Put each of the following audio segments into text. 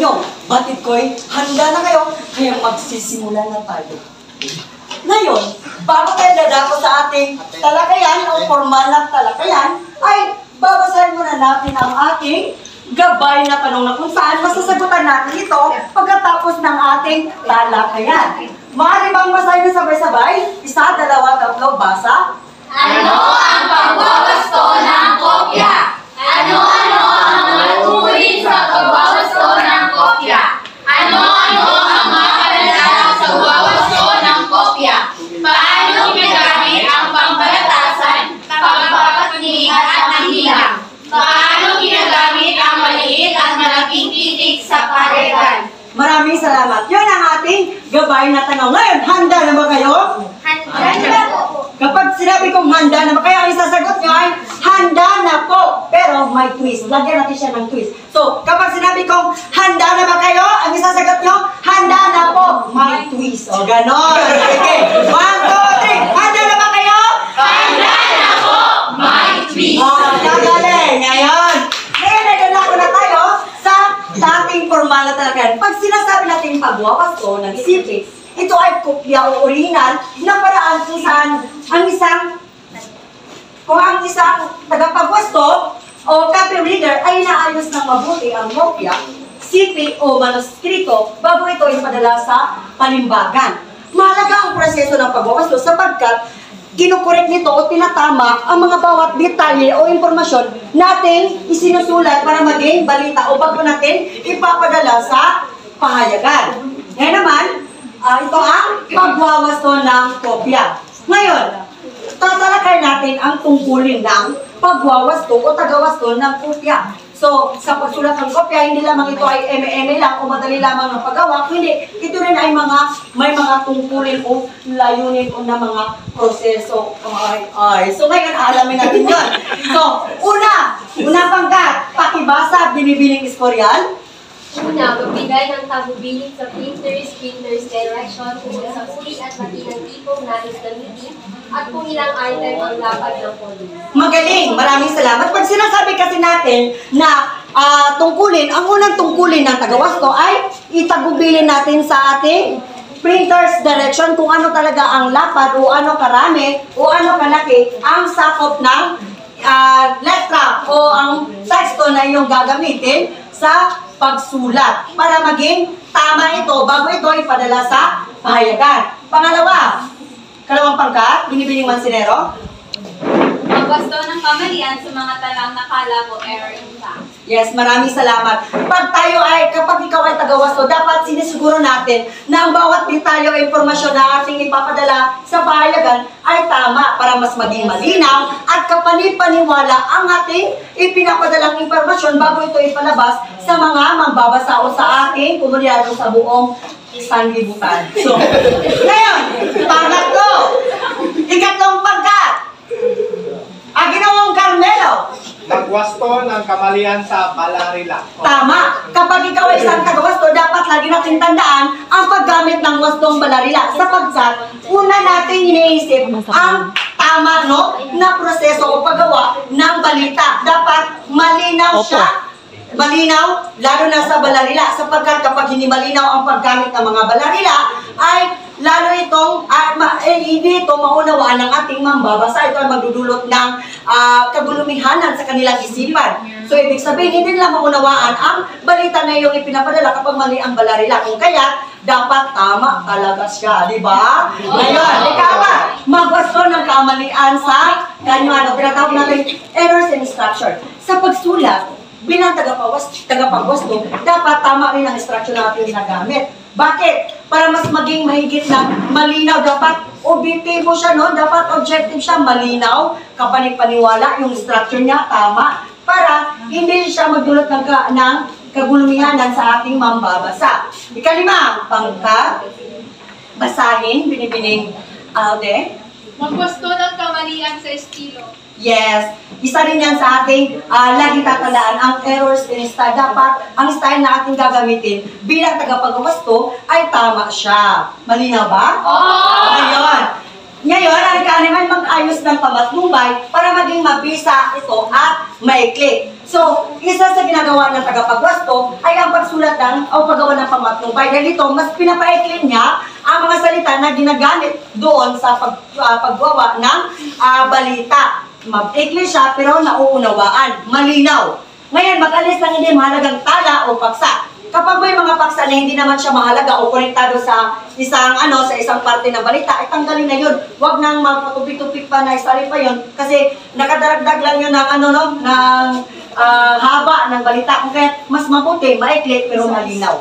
inyo. Batid ko'y handa na kayo, kaya magsisimula na tayo. Ngayon, bago tayo dadako sa ating talakayan o formal na talakayan, ay babasahin muna natin ang ating gabay na tanong na kung saan masasagutan natin ito pagkatapos ng ating talakayan. Maaari bang basahin na sabay-sabay? Isa, dalawa, tatlo, basa. Ano ang pagwawasto ng kopya? Ano-ano ang mga tungkulin sa pagwawasto ng kopya? Ano-ano ang mga kadalasan sa pagwawasto ng kopya? Paano ginagamit ang pambalatasan, pagpapatilihan at nanghilang? Paano ginagamit ang maliit at malaking titik sa parehan? Maraming salamat. Yun ang ating gabay na tanong. Ngayon, handa na ba kayo? Handa po. Kapag sinabi kong handa na ba kayo, ang isasagot nyo ay handa na po. Pero may twist. Lagyan natin siya ng twist. So, kapag sinabi kong handa na ba kayo, ang isasagot nyo, handa na po. May twist. O, ganon. Okay. 1, 2, 3. Handa na ba kayo? Handa na po. May twist. O, nagaling. Ngayon, nagana na tayo sa dating formal na talakayan. Pag sinasabi natin pagwawasto ng isipin, ito ay kopya o original na paraan kung saan ang isang tagapagwasto o copy reader ay inaayos ng mabuti ang kopya, sipi o manuskrito bago ito ipadala sa palimbagan. Mahalaga ang proseso ng pagwawasto sapagkat kinukorek nito o tinatama ang mga bawat detalye o impormasyon nating isinusulat para maging balita o bago natin ipapadala sa pahayagan. Ngayon naman, ito ang pagwawasto ng kopya. Ngayon, tatalakay natin ang tungkulin ng pagwawasto o tagawasto ng kopya. So, sa pagsulat ng kopya, hindi lamang ito ay eme-eme lang o madali lamang ng paggawa, hindi. Ito rin ay may mga tungkulin o layunin o na mga proseso. So, ngayon, alamin natin yun. So, unang pangkat, pakibasa, binibining istoryan. Una, magbigay ng tagubilin sa printer's direction tungkol sa uri at laki ng tipong nais gamitin at kung ilang item ang lapad ng polis. Magaling! Maraming salamat. Pag sinasabi kasi natin na tungkulin, ang unang tungkulin ng tagawasto ay itagubilin natin sa ating printer's direction kung ano talaga ang lapad o ano karami o ano kalaki ang sakop ng letra o ang teksto na iyong gagamitin sa pagsulat para maging tama ito bago ito ipadala sa pahayagan. Kalawang pangkat, binibining mansinero. Pagwasto ng kamalian sa mga talang nakala o error in fact. Yes, maraming salamat. Kapag ikaw ay tagawasto, dapat sinisiguro natin na ang bawat detalye o impormasyon na ating ipapadala sa pahayagan ay tama para mas maging malinaw at kapanipaniwala ang ating ipinapadalang impormasyon bago ito ipalabas sa mga mangbabasa o sa ating komunidad o sa buong sanlibutan. So, ngayon, ikatlong pangkat. Ginawang Carmelo. Nagwasto ng kamalian sa balarila. Tama. Kapag ikaw ay isang tagawasto, dapat lagi natin tandaan ang paggamit ng wastong balarila. Sapagkat, una natin iniisip ang tama na proseso o paggawa ng balita. Dapat malinaw siya. Malinaw, lalo na sa balarila. Sapagkat kapag hindi malinaw ang paggamit ng mga balarila, ay lalo itong, hindi ito maunawaan ng ating mambabasa. Ito ay magdudulot ng kagulumihanan sa kanilang isipan. So, ibig sabihin, hindi nila maunawaan ang balita na iyong ipinapadala kapag mali ang balarila. Kung kaya, dapat tama talaga siya, di ba? Ngayon, ikaw magwasto ng kamalian sa kanyang tinatawag natin errors in structure. Sa pagsulat, bilang tagapagwasto, dapat tama rin ang instruction na ating ginagamit. Bakit? Para mas maging mahigit na malinaw, dapat objektibo siya, dapat objective siya, malinaw, kapanipaniwala, yung structure niya, tama, para hindi siya magdulot ng kagulumihanan sa ating mambabasa. Ikalimang pangkat, basahin, binibining Alde. Magwasto ng kamalian sa estilo. Yes. Isa rin yan sa ating lagi tatandaan, ang errors in style. Dapat ang style na ating gagamitin bilang tagapagwasto ay tama siya. Malinaw ba? Oo! Ayun. Ngayon, ang kaaniman mag-ayos ng pamatnubay para maging mabisa ito at maikli. So, isa sa ginagawa ng tagapagwasto ay ang pagsulat ng o paggawa ng pamatnubay. Dahil ito, mas pinapaikli niya ang mga salita na ginagamit doon sa paggawa ng balita. Mag-ikli siya pero nauunawaan, malinaw. Ngayon, mag-alis ng hindi mahalagang tala o paksa. Kapag may mga paksa na hindi naman siya mahalaga o konektado sa isang parte ng balita, ay tanggalin na yun. Huwag nang magpatupik-tupik pa na isali pa yun kasi nakadaragdag lang yun ng haba ng balita. Kaya mas mabuti, maikli pero malinaw.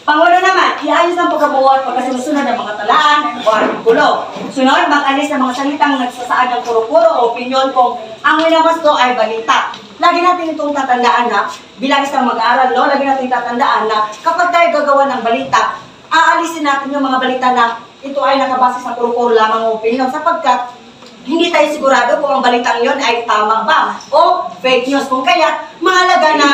Pangulo naman, iayos ang pagkabuhat pagkasusunod ng mga talaan o artikulo. Sunod, mag-alis ng mga salitang nagsasaad ng puro-puro o opinyon kung ang winabasto ay balita. Lagi natin itong tatandaan na, bilang isang mag-aaral, no? Lagi natin tatandaan na kapag tayo gagawa ng balita, aalisin natin yung mga balita na ito ay nakabase sa puro-puro lamang o opinion sapagkat hindi tayo sigurado kung ang balitang yon ay tama ba o fake news. Kung kaya, mahalaga na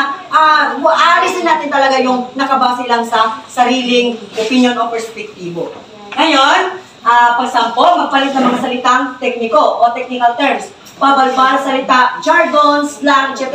aalisin natin talaga yung nakabase lang sa sariling opinion o perspektibo. Ngayon, pagsampo, magpalit ng mga salitang tekniko o technical terms. Pabalbal, salita, jargon, slang, etc.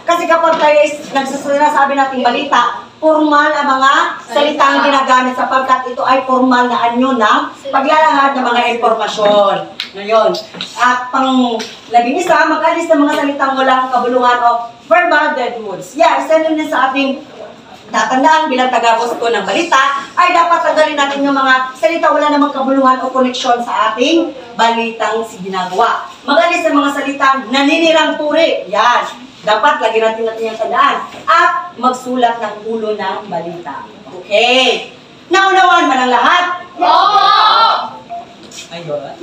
Kasi kapag tayo nagsasabi nating balita, formal ang mga salitang ginagamit sapagkat ito ay formal na anyo ng paglalahad ng mga impormasyon. Ngayon, at pang-labing isa, mag-alis ng mga salitang walang kabuluhan o verbal dead words. Yeah, isa din sa ating tatandaan bilang taga-posto ng balita, ay dapat tanggalin natin yung mga salita wala namang kabuluhan o koneksyon sa ating balitang ginagawa. Mag-alis ng mga salitang naninirang turi. Yan. Dapat lagyan natin yung tandaan. At magsulat ng ulo ng balita. Okay. Naunawaan ba ng lahat? Opo! Ayun.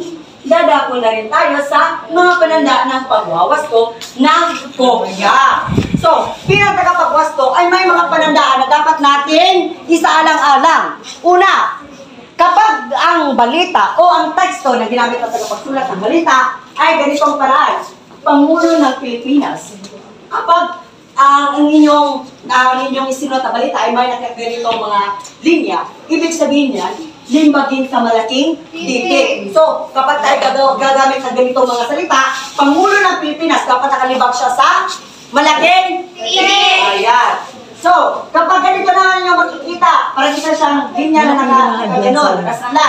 Dadako na rin tayo sa mga pananda ng pagwawasto ng kopya. So, bilang tagapagwasto ay may mga panandaan na dapat natin isaalang-alang. Una, kapag ang balita o ang teksto na ginamit ng tagapagsulat ng balita ay ganitong paraan, Pangulo ng Pilipinas. Kapag ang inyong isinulat na balita ay may ganitong mga linya, ibig sabihin yan, limbagin sa malaking titik. So, kapag tayo gagamit ng ganitong mga salita, Pangulo ng Pilipinas, dapat nakalibag siya sa malaking titik. Ayan. So, kapag ganito naman yung makikita, parang isa siyang linya na nakasala.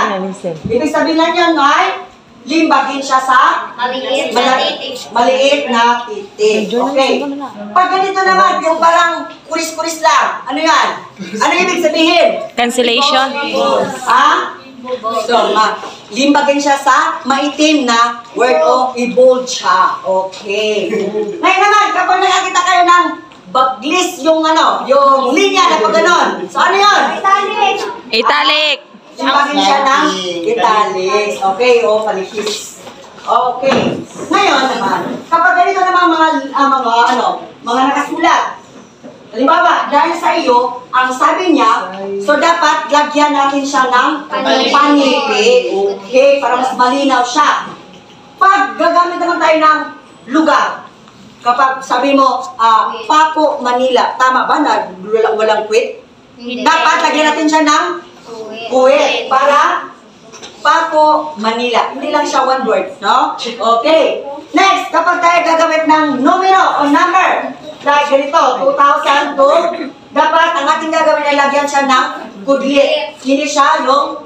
Ibig sabihin lang yun ay limbagin siya sa Maliit na titik. maliit na titik. Okay. Pag ganito naman, yung parang kuris-kuris lang, ano yan? Ano ibig sabihin? Cancellation. Ha? So, limbagin siya sa maitim na word o i-bold siya. Okay. Ngayon naman, kapag nakakita kayo ng baglis yung linya na pag ganon. So, ano yun? Italic. Limbagin siya ng italics. Okay, o palihis. Okay. Ngayon naman, kapag ganito naman mga nakasulat. Halimbawa, dahil sa iyo, ang sabi niya, so dapat lagyan natin siya ng panipi. Okay, para mas malinaw siya. Pag gagamit naman tayo ng lugar, kapag sabi mo, Paco, Manila, tama ba na walang quit? Dapat lagyan natin siya ng kuwit para Paco, Manila. Hindi lang siya one word, no? Okay. Next, kapag tayo gagamit ng numero o number, like ganito, 2002, dapat ang ating gagawin ay lagyan siya ng kudlit. Hindi siya yung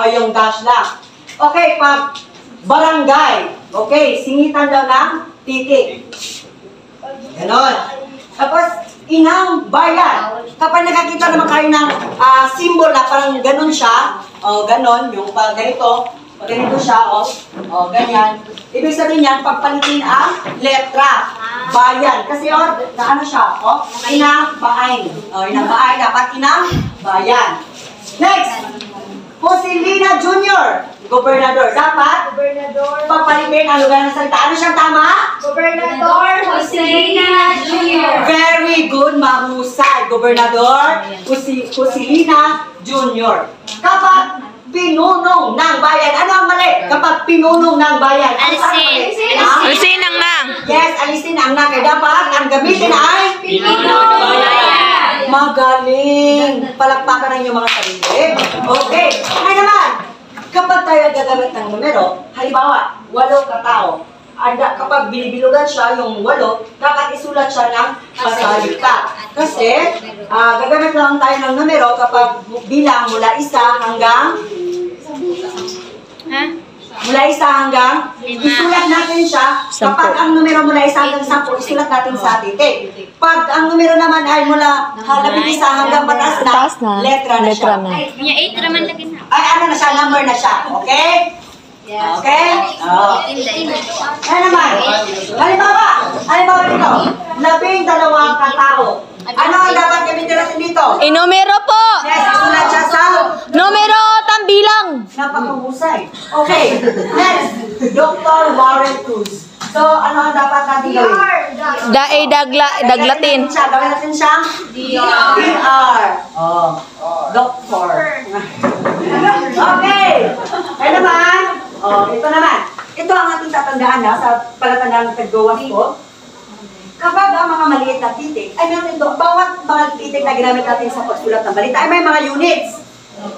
yung dash lang. Okay, pag barangay, okay, singitan daw ng titik. Ganon. Tapos, inang bayan. Kapag nakakita naman kayo ng symbol na parang ganon siya, o ganon, yung pag ganito siya, o ganyan. Ibig sabihin yan, pagpalitin ang letra. Bayan. Kasi ano siya, inang bayan. Inang bayan, dapat inang bayan. Next, Joselina Jr., gobernador. Dapat, pagpalitin ang lugar ng salita. Ano siyang tama? Gobernador Joselina Jr. Very good, mahusay. Gobernador Joselina Jr. Kapag pinunong ng bayan, ano ang mali? Kapag pinunong ng bayan, ano ang mali? Alisin ang nang. Yes, alisin ang nang. Kaya dapat, ang gamitin ay Pinunong bayan. magaling. Palakpakan ng inyong mga sarili. Okay. Ngayon naman, Kapag tayo gagamit ng numero, halimbawa, 8 katao. Kapag binibilugan siya, yung 8, dapat isulat siya ng pasalita. Kasi, gagamit lang tayo ng numero kapag bilang mula 1 hanggang isulat natin siya. Kapag ang numero mula 1 hanggang 10, isulat natin sa titik. Pag ang numero naman ay mula 11 hanggang pataas na, letra na siya. May 8 raman lagi na. Ay, ano na siya, number na siya. Okay? Okay? Oh. Ano naman? Halimbawa dito, 12 katao. Ano ang dapat gamitin natin dito? Numero po! Yes, isulat siya sa Numero tambilang! napakahusay. Okay, next, Dr. Warren Cruz. So, ano ang dapat natin gawin? Daglatin. Gawin natin siya? DR. Oh, doctor. Okay. Kaya naman, ito naman. Ito ang ating tatandaan sa palatandaan ng taggawas ko. Kapag ang mga maliit na titik, ay meron ito, bawat mga titik na ginamit natin sa pagsulat ng balita ay may mga units.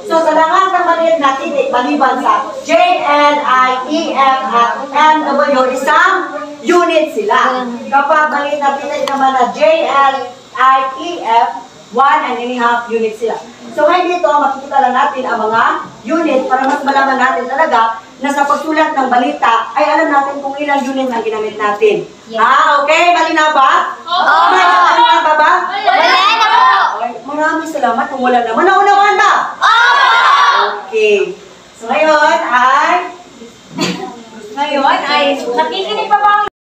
So, sa lahat ng maliit na titik, maliban sa J, L, I, E, F, at N, W, isang unit sila. Kapag maliit na titik naman na J, L, I, E, F, 1.5 units sila. So, ngayon dito, makikita lang natin ang mga unit para mas malaman natin talaga na sa pagsulat ng balita ay alam natin kung ilang unit ang ginamit natin. Okay? Malinaw ba? Oo! Malinaw ba? Wala na po. Okay, maraming salamat kung wala naman. Naunawaan ba? Okay. So ngayon ay nakikinig pa ba ang